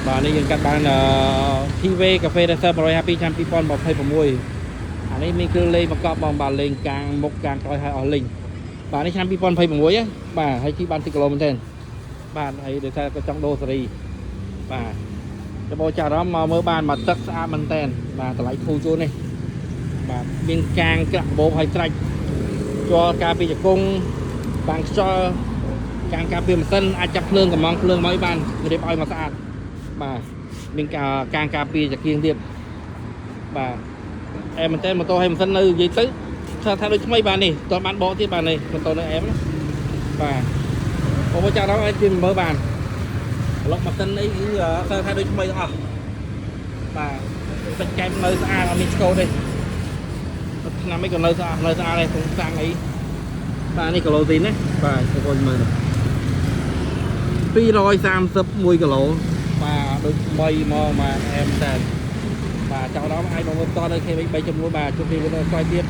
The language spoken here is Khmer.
បាទនេះយើងកាត់បានTV កាហ្វេ Racer 150ឆ្នាំ2026អានេះមានគ្រឿងលេងបង្កប់បងបាទលេងកាំងមុខកាំងក្រោយហើយអស់លេងបាទនេះឆ្នាំ2026បាទហើយជិះបាន10គីឡូមែនទេបាទហើយដោយសារក៏ចង់ដូរសេរីបាទចាំបងចាអារម្មណ៍មកមើលបានមកទឹកស្អាតមែនទេបាទតម្លៃធូរជួននេះបាទមានកាំងក្រាក់បោកហើយត្រាច់ជាប់ការពីជង្គង់បាំងខ្យល់កាំងការពីម៉ាស៊ីនអាចចាប់ភ្លើងកំងភ្លើងមកបានរៀបឲ្យមកស្អាតបាទមានកាំងការពីចង្គៀងទៀតបាទអែមមែនទេម៉ូតូហើយម៉ាស៊ីននៅនិយាយទៅថាដូចថ្មីបាទនេះតើបានបកទៀតបាទនេះម៉ូតូនៅអែមបាទបងចាដល់អាចជិះមើលបានប្លុកម៉ាស៊ីនអីគឺថាដូចថ្មីទាំងអស់បាទទឹកកែមនៅស្អាតអត់មានឆ្កូតទេឆ្នាំអីក៏នៅស្អាតដែរក្នុងសាំងអីបាទនេះគីឡូទីនណាបាទបងប្អូនមើល231គីឡូបាទដូចថ្មីមកបាទអែមតែបាទចៅដល់អាចមកមើលតនៅ KV3 ចំនួនបាទជួបគ្នានៅក្រោយទៀត